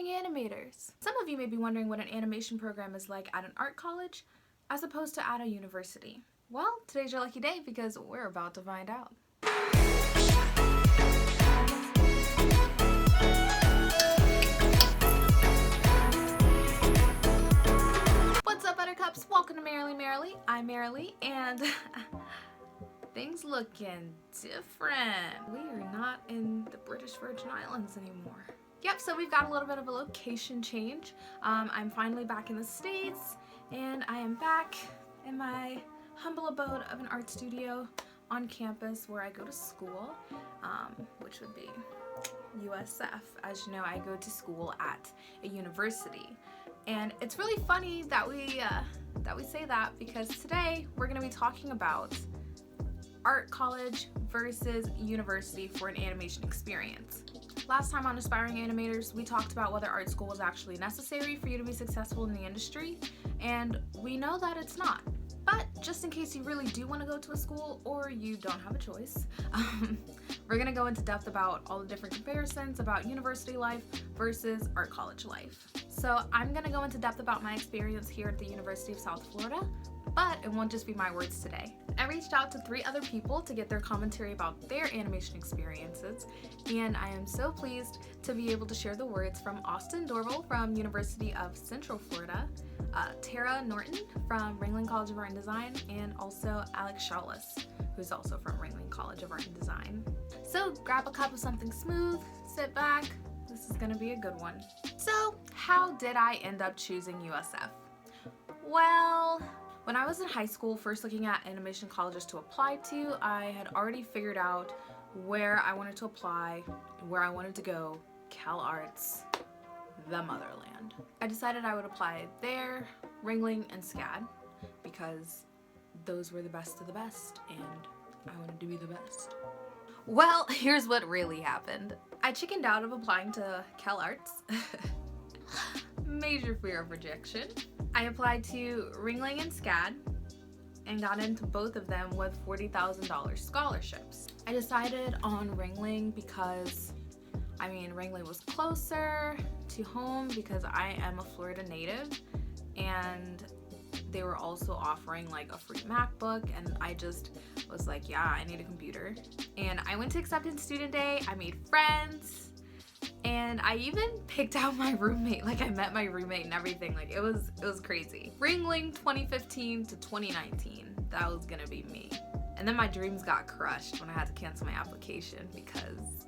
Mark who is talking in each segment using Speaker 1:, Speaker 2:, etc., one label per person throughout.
Speaker 1: Aspiring Animators. Some of you may be wondering what an animation program is like at an art college as opposed to at a university. Well, today's your lucky day because we're about to find out. What's up, Buttercups? Welcome to Merrily. I'm Merrily, and things looking different. We are not in the British Virgin Islands anymore. Yep, so we've got a little bit of a location change. I'm finally back in the States, and I am back in my humble abode of an art studio on campus where I go to school, which would be USF. As you know, I go to school at a university. And it's really funny that we say that because today we're going to be talking about art college versus university for an animation experience. Last time on Aspiring Animators, we talked about whether art school was actually necessary for you to be successful in the industry, and we know that it's not. But just in case you really do want to go to a school or you don't have a choice, we're going to go into depth about all the different comparisons about university life versus art college life. So I'm going to go into depth about my experience here at the University of South Florida, but it won't just be my words today. I reached out to 3 other people to get their commentary about their animation experiences, and I am so pleased to be able to share the words from Austin Dorval from University of Central Florida, Tara Norton from Ringling College of Art and Design, and also Alex Shawless, who's also from Ringling College of Art and Design. So grab a cup of something smooth, sit back, this is gonna be a good one. So how did I end up choosing USF? Well, when I was in high school, first looking at animation colleges to apply to, I had already figured out where I wanted to apply, where I wanted to go, CalArts, the motherland. I decided I would apply there, Ringling, and SCAD because those were the best of the best and I wanted to be the best. Well, here's what really happened. I chickened out of applying to CalArts. Major fear of rejection. I applied to Ringling and SCAD and got into both of them with $40,000 scholarships. I decided on Ringling because, Ringling was closer to home because I am a Florida native, and they were also offering like a free MacBook, and I just was like, yeah, I need a computer. And I went to acceptance student day, I made friends, and I even picked out my roommate. Like, I met my roommate and everything. Like, it was crazy. Ringling 2015 to 2019, that was gonna be me. And then my dreams got crushed when I had to cancel my application because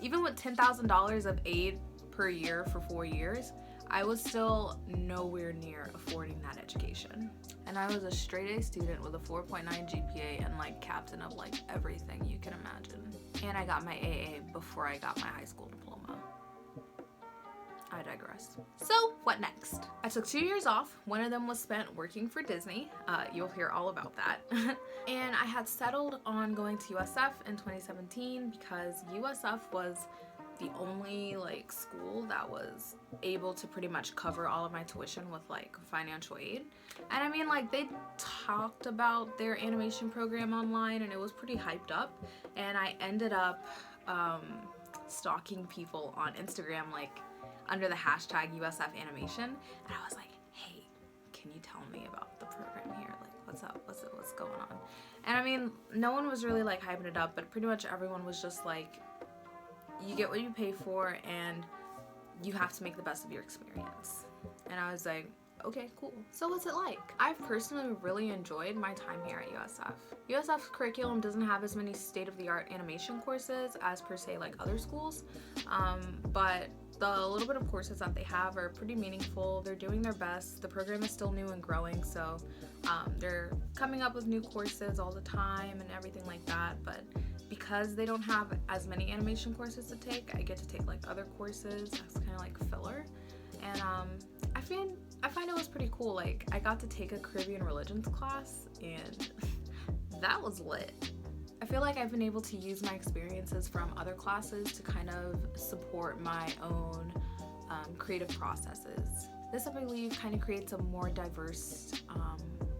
Speaker 1: even with $10,000 of aid per year for 4 years, I was still nowhere near affording that education. And I was a straight A student with a 4.9 GPA and like captain of like everything you can imagine. And I got my AA before I got my high school diploma. I digress. So what next? I took 2 years off. One of them was spent working for Disney. You'll hear all about that. And I had settled on going to USF in 2017 because USF was the only like school that was able to pretty much cover all of my tuition with like financial aid. And like they talked about their animation program online and it was pretty hyped up, and I ended up stalking people on Instagram like under the hashtag USF animation, and I was like, hey, can you tell me about the program here? Like, what's up? What's going on? And no one was really like hyping it up, but pretty much everyone was just like, you get what you pay for and you have to make the best of your experience. And I was like, okay, cool. So what's it like? I've personally really enjoyed my time here at USF. USF's curriculum doesn't have as many state-of-the-art animation courses as per se like other schools, but the little bit of courses that they have are pretty meaningful. They're doing their best. The program is still new and growing, so they're coming up with new courses all the time and everything like that. But because they don't have as many animation courses to take, I get to take like other courses that's kind of like filler. And I find it was pretty cool. Like, I got to take a Caribbean religions class, and that was lit. I feel like I've been able to use my experiences from other classes to kind of support my own creative processes. This, I believe, kind of creates a more diverse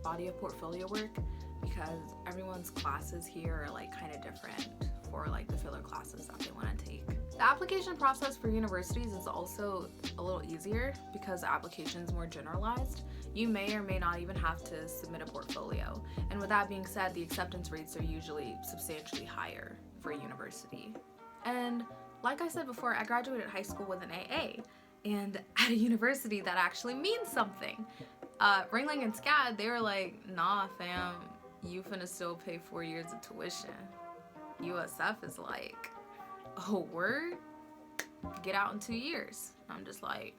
Speaker 1: body of portfolio work because everyone's classes here are like kind of different for like the filler classes that they want to take. The application process for universities is also a little easier because the application is more generalized. You may or may not even have to submit a portfolio. And with that being said, the acceptance rates are usually substantially higher for a university. And like I said before, I graduated high school with an AA. And at a university, that actually means something. Ringling and SCAD, they were like, nah, fam, you finna still pay 4 years of tuition. USF is like, oh, word? Get out in 2 years. I'm just like,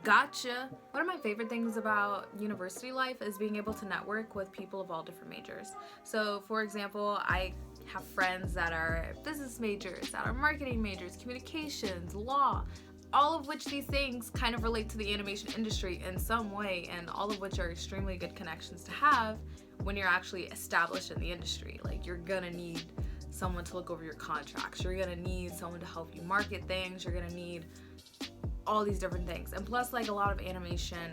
Speaker 1: gotcha. One of my favorite things about university life is being able to network with people of all different majors. So, for example, I have friends that are business majors, that are marketing majors, communications, law, all of which these things kind of relate to the animation industry in some way, and all of which are extremely good connections to have when you're actually established in the industry. Like, you're gonna need someone to look over your contracts, you're gonna need someone to help you market things, you're gonna need all these different things. And plus, like, a lot of animation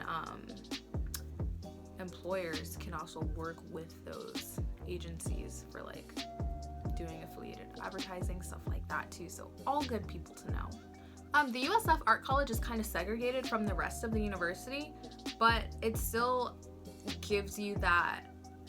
Speaker 1: employers can also work with those agencies for like doing affiliated advertising, stuff like that too. So all good people to know. The USF Art College is kind of segregated from the rest of the university, but it still gives you that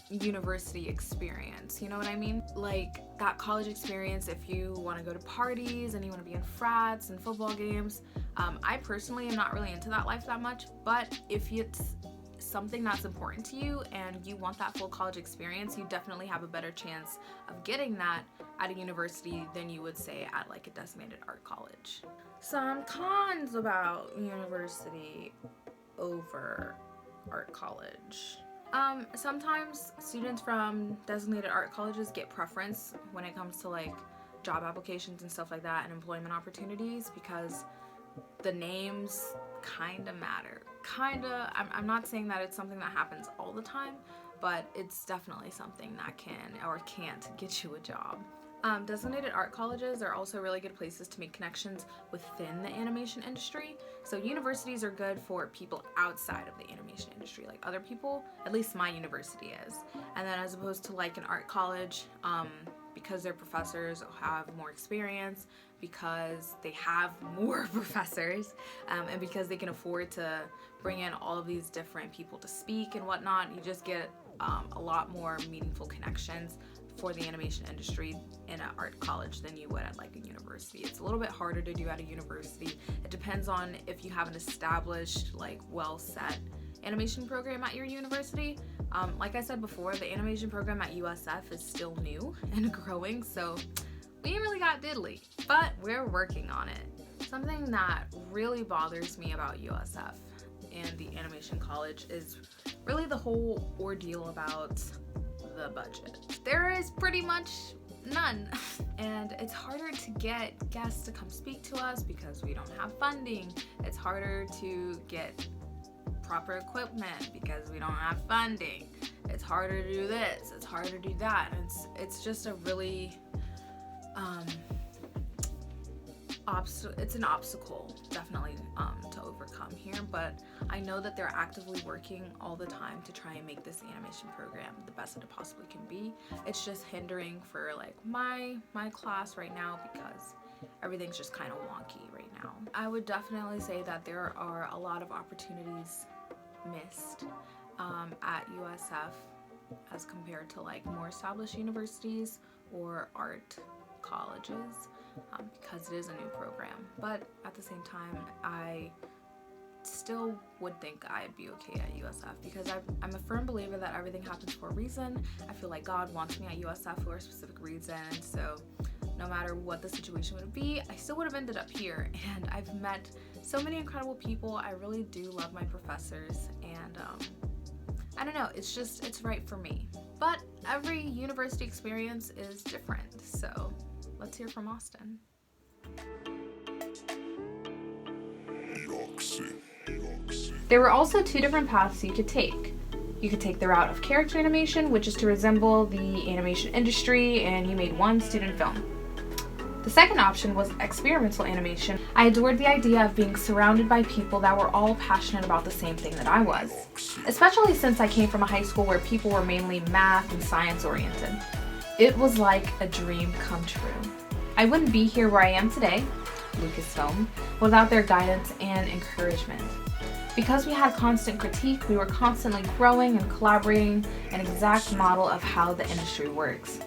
Speaker 1: university experience, you know what I mean? Like that college experience if you want to go to parties and you want to be in frats and football games. I personally am not really into that life that much, but if it's something that's important to you and you want that full college experience, you definitely have a better chance of getting that at a university than you would say at like a designated art college. Some cons about university over art college. Sometimes students from designated art colleges get preference when it comes to like job applications and stuff like that and employment opportunities because the names kind of matter. I'm not saying that it's something that happens all the time, but it's definitely something that can or can't get you a job. Designated art colleges are also really good places to make connections within the animation industry. So universities are good for people outside of the animation industry, like other people, at least my university is. And then as opposed to like an art college, because their professors have more experience, because they have more professors, and because they can afford to bring in all of these different people to speak and whatnot, you just get a lot more meaningful connections for the animation industry in an art college than you would at like a university. It's a little bit harder to do at a university. It depends on if you have an established, like well set animation program at your university. Like I said before, the animation program at USF is still new and growing, so we ain't really got diddly, but we're working on it. Something that really bothers me about USF and the animation college is really the whole ordeal about the budget. There is pretty much none, and it's harder to get guests to come speak to us because we don't have funding. It's harder to get proper equipment because we don't have funding. It's harder to do this, it's harder to do that. It's just a really it's an obstacle definitely to overcome here, but I know that they're actively working all the time to try and make this animation program the best that it possibly can be. It's just hindering for like my class right now because everything's just kind of wonky right now. I would definitely say that there are a lot of opportunities missed at USF as compared to like more established universities or art colleges, because it is a new program. But at the same time, I still would think I'd be okay at USF because I'm a firm believer that everything happens for a reason. I feel like God wants me at USF for a specific reason, so no matter what the situation would be, I still would have ended up here. And I've met so many incredible people. I really do love my professors, and I don't know, it's right for me. But every university experience is different, so let's hear from Austin. There were also two different paths you could take. You could take the route of character animation, which is to resemble the animation industry, and you made one student film. The second option was experimental animation. I adored the idea of being surrounded by people that were all passionate about the same thing that I was, especially since I came from a high school where people were mainly math and science oriented. It was like a dream come true. I wouldn't be here where I am today, Lucasfilm, without their guidance and encouragement. Because we had constant critique, we were constantly growing and collaborating an exact model of how the industry works.